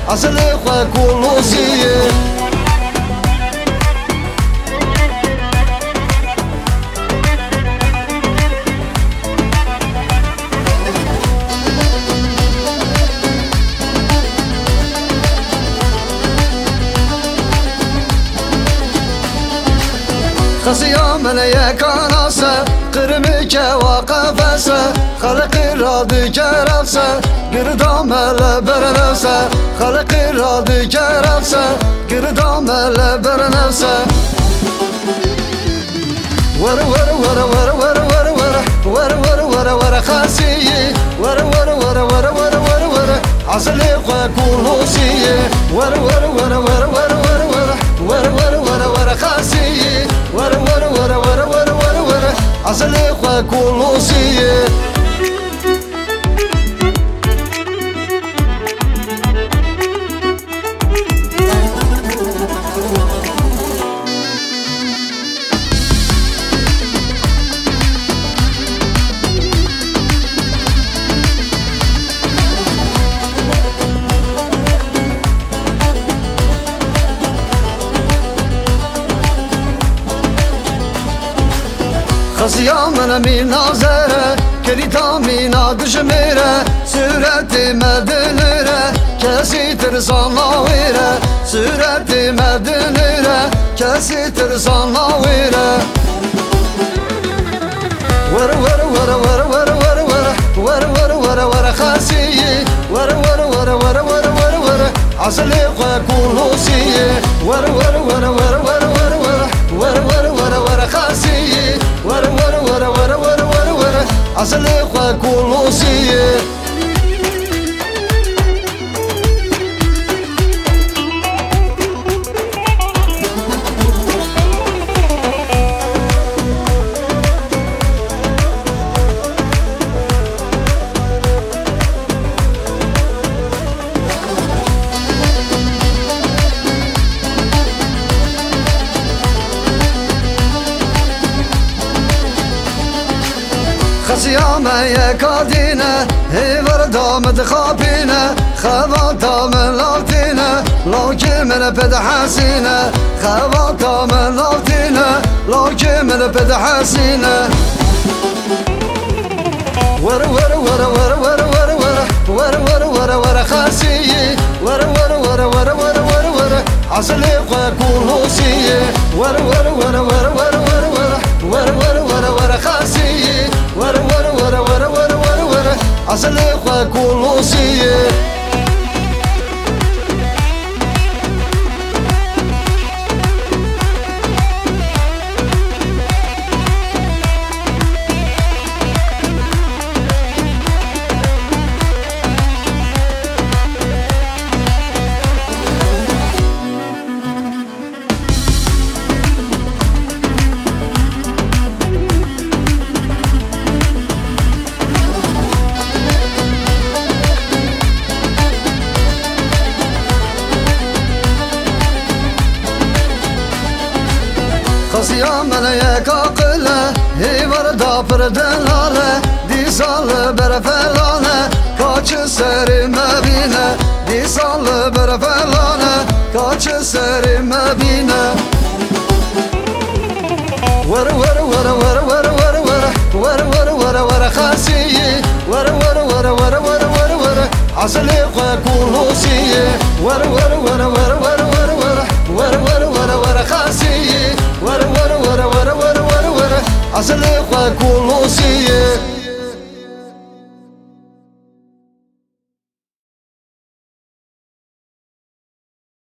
أصلي خواك ولوسية خصيام ليا كراسة قرمك وقفسة خلقي راضي كرفسة قردام لبرنفسة خلقي راضي كرفسة قردام لبرنفسة ور ور ور ور ور ور ور ور ور ور ور خاسية ور ور ور ور ور ور ور عسلي خواك ولوسية ور ور ور ور ور ور ور ور ور ور خاسية ور ور ور ور ور ور ور عسلي خواك ولوسية خصيامنا من نظرة كريتا من دجميرة سورة مدنرة كاسي ترسان ناويرة سورة مدنرة كاسي ترسان ناويرة ور ور ور ور ور ور ور ور ور ور ور خاسية ور ور ور ور ور ور ور عسلي خواك ولوسية ور ور ور ور ور ور ور ور ور ور خاسية ور ور ور ور ور ور ور عسلي خواك ولوسية خصيامة يا كادينة هي وردا متخابينة خواتا من لوتينة لو كمل بد حسينة خواتا من لوتينة لو كمل بد حسينة ور ور ور ور ور ور ور ور ور ور خاسية ور ور ور ور ور ور ور عسلي خواك ولوسية ور ور ور ور ور ور ور ور ور خاسية ور ور ور ور ور ور ور عسلي خواك ولوسية خصيامنا يا كاقلة هي وردا فردلالة دي صال برفلانة كاش سري ما بينا دي صال برفلانة كاش سري ما بينا ور ور ور ور ور ور ور ور ور ور خاسية ور ور ور ور ور ور ور عسلي خواك ولوسية ور ور ور ور ور ور ور ور ور ور خاسية ور ور ور ور ور ور ور عسلي خواك ولوسية